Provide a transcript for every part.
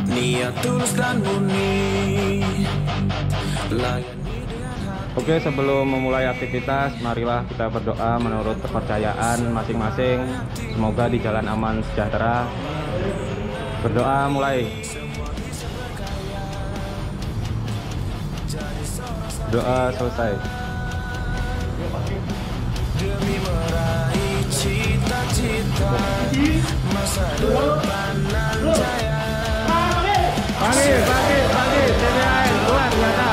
Niat tulus dan murni. Oke, sebelum memulai aktivitas, marilah kita berdoa menurut kepercayaan masing-masing. Semoga di jalan aman sejahtera. Berdoa mulai. Doa selesai. Demi meraih cita-cita masa depan nan jaya. Panggil, TBAN, keluar nyata.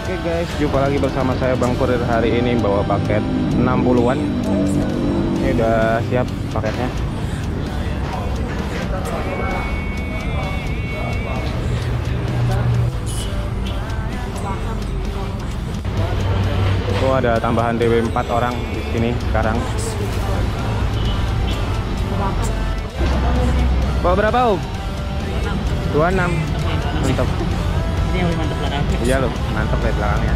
Oke guys, jumpa lagi bersama saya Bang Kurir. Hari ini bawa paket 60-an. Ini udah siap paketnya. Itu ada tambahan DW 4 orang di sini sekarang. Bawa berapa, Om? 26. Mantap. Ini yang mantap belakang. Iya loh, mantap ya belakangnya.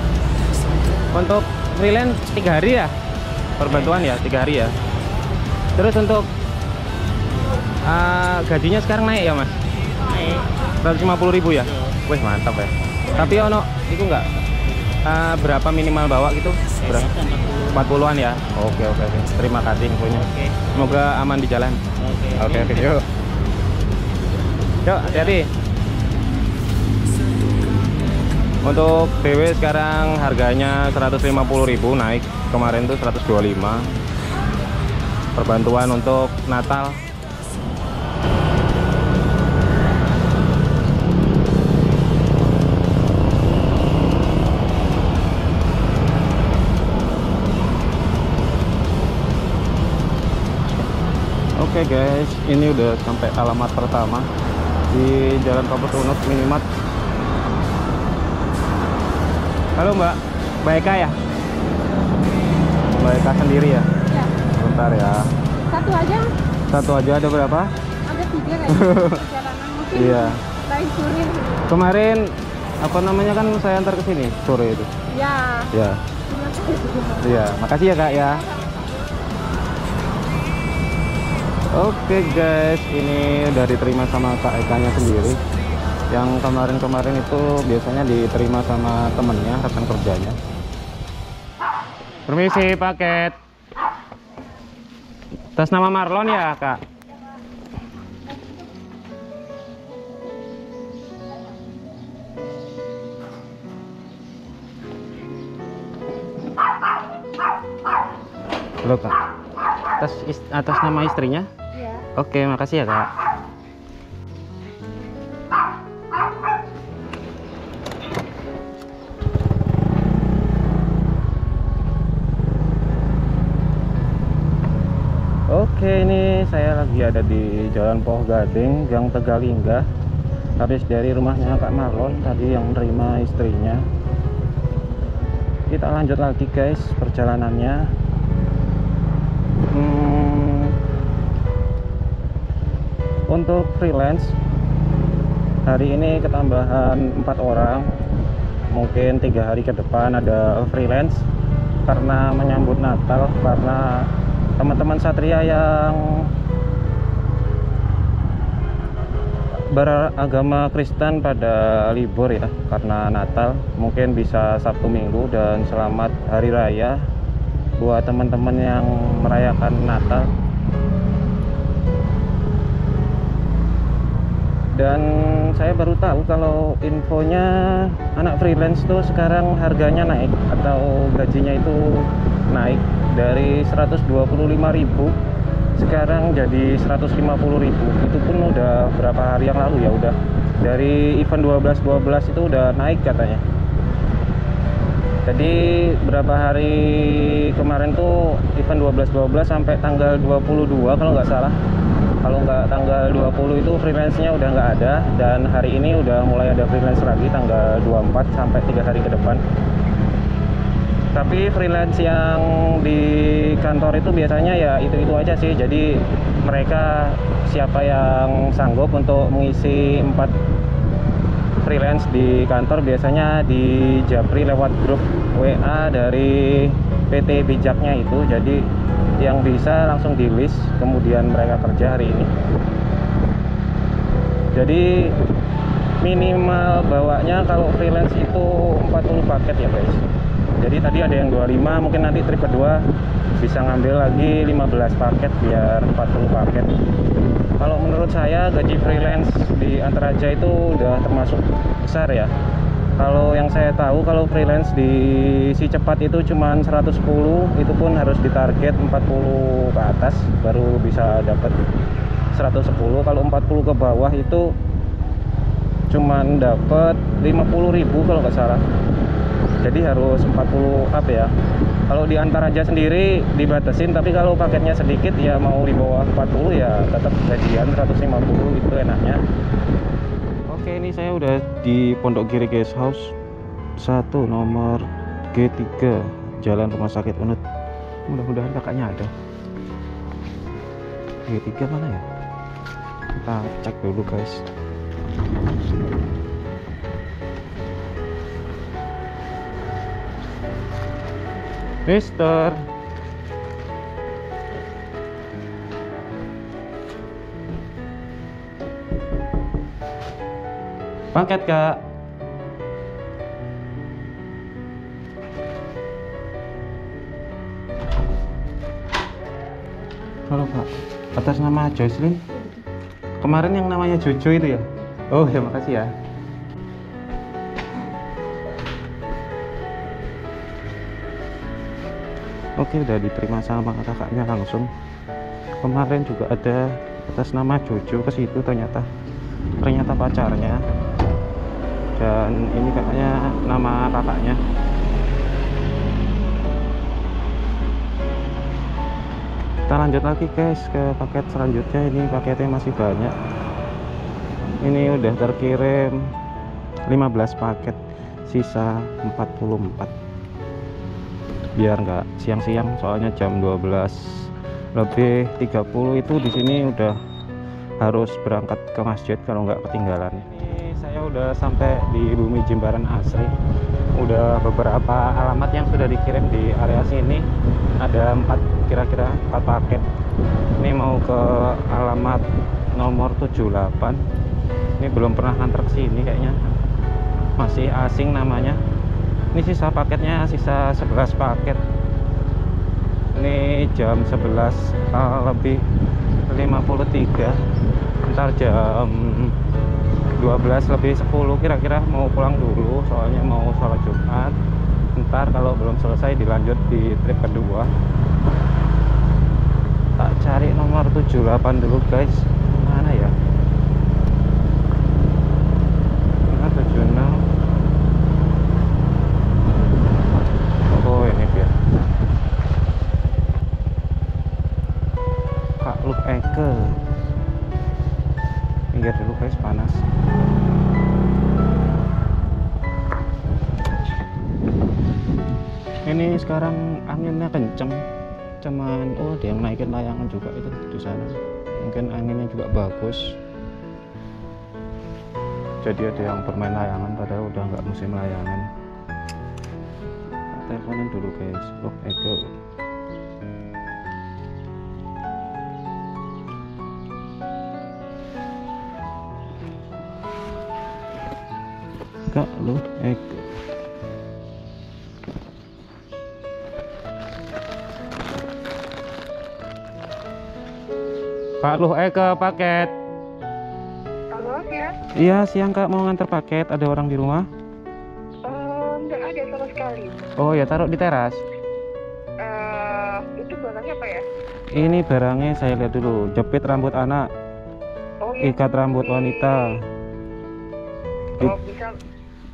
Untuk freelance 3 hari ya? Perbantuan ya, 3 hari ya. Terus untuk gajinya sekarang naik ya Mas? Naik. 150.000 ya? Wih mantap ya. Tapi ono itu enggak berapa minimal bawa gitu? Berapa? 40-an ya? Oke. Terima kasih infonya. Oke. Semoga aman di jalan. Oke, yuk. Yuk, hati-hati. Untuk BW sekarang harganya 150.000, naik kemarin tuh 125. Perbantuan untuk Natal. Oke guys, ini udah sampai alamat pertama di Jalan Kaputunut Minimat. Halo Mbak, Mbak Eka ya? Mbak Eka sendiri ya? Ya. Bentar ya. Satu aja. Satu aja ada berapa? Ada 3 kayaknya. Perjalanan mungkin. Iya. Lain sore. Kemarin apa namanya kan saya antar ke sini sore itu. Ya. Ya. Iya, makasih ya Kak ya. Oke guys, ini udah diterima sama Kak Eka-nya sendiri. Yang kemarin-kemarin itu biasanya diterima sama temennya, rekan kerjanya. Permisi, paket. Atas nama Marlon ya, Kak? Halo, Kak. Atas nama istrinya? Ya. Oke, makasih ya, Kak. Oke, ini saya lagi ada di Jalan Poh Gading, Gang Tegalingga. Habis dari rumahnya Kak Marlon tadi yang menerima istrinya. Kita lanjut lagi guys perjalanannya. Untuk freelance hari ini ketambahan 4 orang. Mungkin 3 hari ke depan ada freelance karena menyambut Natal, karena teman-teman Satria yang beragama Kristen pada libur ya karena Natal, mungkin bisa Sabtu Minggu. Dan selamat Hari Raya buat teman-teman yang merayakan Natal. Dan saya baru tahu kalau infonya anak freelance tuh sekarang harganya naik atau gajinya itu naik dari 125.000 sekarang jadi 150.000. Itu pun udah berapa hari yang lalu ya, udah dari event 12 itu udah naik katanya. Jadi berapa hari kemarin tuh event 12 sampai tanggal 22 kalau nggak salah Kalau nggak tanggal 20 itu freelance-nya udah nggak ada, dan hari ini udah mulai ada freelance lagi tanggal 24 sampai 3 hari ke depan. Tapi freelance yang di kantor itu biasanya ya itu aja sih. Jadi mereka siapa yang sanggup untuk mengisi 4 freelance di kantor biasanya di japri lewat grup WA dari PT Bijaknya itu. Jadi yang bisa langsung di list, kemudian mereka kerja hari ini. Jadi minimal bawanya kalau freelance itu 40 paket ya guys. Jadi tadi ada yang 25, mungkin nanti trip kedua bisa ngambil lagi 15 paket biar 40 paket. Kalau menurut saya gaji freelance di Antaraja itu udah termasuk besar ya. Kalau yang saya tahu, kalau freelance di Si Cepat itu cuma 110, itu pun harus ditarget 40 ke atas baru bisa dapat 110. Kalau 40 ke bawah itu cuman dapat 50.000 kalau nggak salah. Jadi harus 40 up ya. Kalau di Antaraja sendiri dibatasin, tapi kalau paketnya sedikit ya mau di bawah 40 ya tetap gajian 150, itu enaknya. Oke, ini saya udah di Pondok Giri Guest House 1 nomor G3 Jalan Rumah Sakit Unut. Mudah-mudahan kakaknya ada. G3 mana ya? Kita cek dulu guys. Mister, paket kak. Halo kak, atas nama Jocelyn. Kemarin yang namanya Jojo itu ya? Oh ya, makasih ya. Oke, udah diterima sama kakaknya langsung. Kemarin juga ada atas nama Jojo ke situ, ternyata pacarnya. Dan ini kayaknya nama kakaknya. Kita lanjut lagi guys ke paket selanjutnya. Ini paketnya masih banyak. Ini udah terkirim 15 paket, sisa 44. Biar nggak siang-siang, soalnya jam 12:30 itu di sini udah harus berangkat ke masjid kalau nggak ketinggalan. Ini saya udah sampai di Bumi Jimbaran Asri. Udah beberapa alamat yang sudah dikirim di area sini. Ada kira-kira 4 paket. Ini mau ke alamat nomor 78. Ini belum pernah nganter ke sini kayaknya. Masih asing namanya. Ini sisa paketnya sisa 11 paket. Ini jam 11 lebih 53. Ntar jam 12 lebih 10 kira-kira mau pulang dulu, soalnya mau sholat Jumat. Ntar kalau belum selesai dilanjut di trip kedua. Tak cari nomor 78 dulu guys. Mana ya? Nah, 76. Oh, ini dia. Kak Luk Eke. Minggir dulu guys, panas. Ini sekarang anginnya kenceng. Cuman ada yang naikin layangan juga itu di sana. Mungkin anginnya juga bagus. Jadi ada yang bermain layangan padahal udah nggak musim layangan. Teleponin dulu guys. Oh, Eko. Kak lu Eko. Pak Luh Eko paket. Halo ya? Iya, siang Kak, mau nganter paket. Ada orang di rumah? Nggak ada sama sekali. Oh ya, taruh di teras. Itu barangnya apa ya? Ini barangnya saya lihat dulu. Jepit rambut anak, Oh iya. ikat rambut wanita. Bisa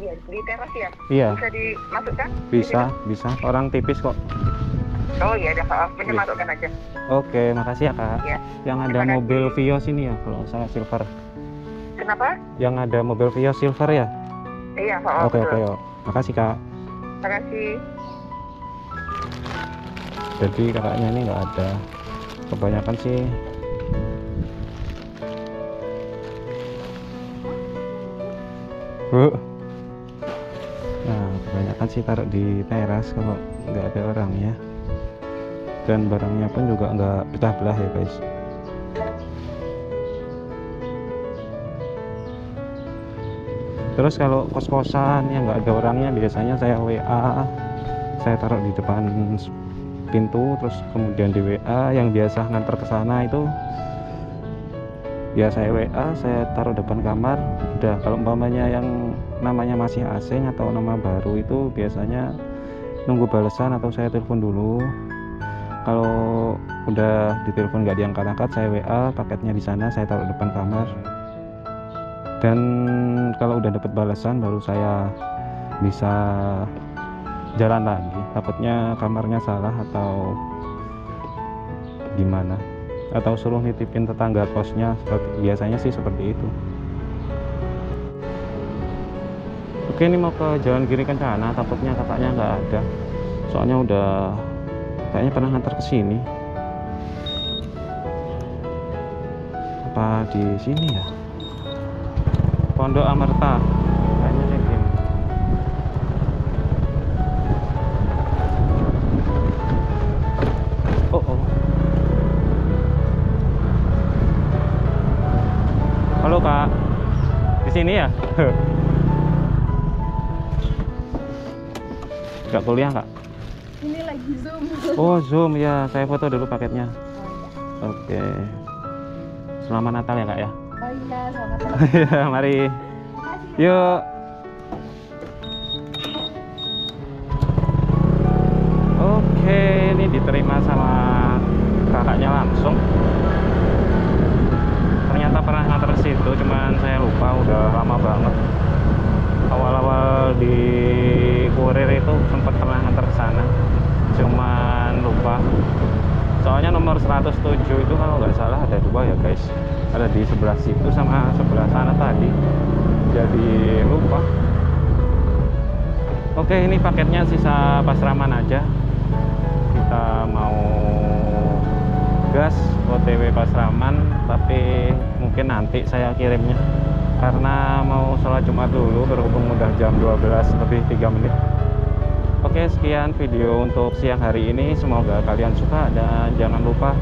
ya, di teras ya? Iya, Bisa dimasukkan? bisa. Orang tipis kok. Oh iya, dah. Ini Iya. masukkan aja. Oke, makasih ya Kak. Iya. Yang ada Terima kasih. mobil Vios ini ya, kalau salah silver. Kenapa? Yang ada mobil Vios silver ya? Iya, Oke, betul. yuk. Makasih Kak. Terima kasih. Jadi kakaknya ini nggak ada. Kebanyakan sih Bu. Nah, kebanyakan sih taruh di teras kalau nggak ada orang ya. Dan barangnya pun juga nggak pecah belah ya guys. Terus kalau kos-kosan yang nggak ada orangnya biasanya saya WA, saya taruh di depan pintu, terus kemudian di WA yang biasa nganter ke sana itu ya saya WA, saya taruh depan kamar. Udah, kalau umpamanya yang namanya masih asing atau nama baru itu biasanya nunggu balasan atau saya telepon dulu. Kalau udah ditelepon nggak diangkat-angkat, saya WA paketnya di sana, saya taruh depan kamar. Dan kalau udah dapat balasan baru saya bisa jalan lagi. Takutnya kamarnya salah atau gimana, atau suruh nitipin tetangga kosnya, biasanya sih seperti itu. Oke, ini mau ke Jalan Giri Kencana, takutnya kakaknya nggak ada, soalnya udah kayaknya pernah ngantar ke sini. Apa di sini ya? Pondok Amerta kayaknya sih gini. Oh. Halo Kak, di sini ya? Gak kuliah Kak? Ini lagi Zoom. Oh Zoom ya, saya foto dulu paketnya. Oke. Selamat Natal ya Kak ya. Oh iya, selamat Ya, mari. Yuk. Oke, ini diterima sama kakaknya langsung. Ternyata pernah nganter situ, cuman saya lupa, udah lama banget. Awal-awal di kurir itu sempat pernah nganter ke sana, cuman lupa. Soalnya nomor 107 itu kalau nggak salah ada dua ya guys, ada di sebelah situ sama sebelah sana tadi, jadi lupa. Oke, ini paketnya sisa Pasraman aja, kita mau gas OTW Pasraman, tapi mungkin nanti saya kirimnya karena mau sholat Jumat dulu, berhubung udah jam 12 lebih 3 menit. Oke, sekian video untuk siang hari ini, semoga kalian suka dan jangan lupa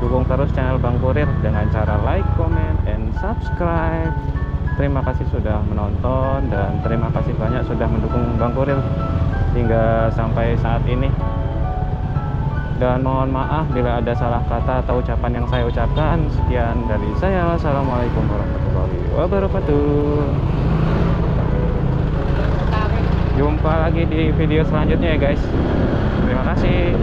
dukung terus channel Bang Kurir dengan cara like, comment, and subscribe. Terima kasih sudah menonton dan terima kasih banyak sudah mendukung Bang Kurir hingga sampai saat ini. Dan mohon maaf bila ada salah kata atau ucapan yang saya ucapkan. Sekian dari saya. Wassalamualaikum warahmatullahi wabarakatuh. Jumpa lagi di video selanjutnya ya guys. Terima kasih.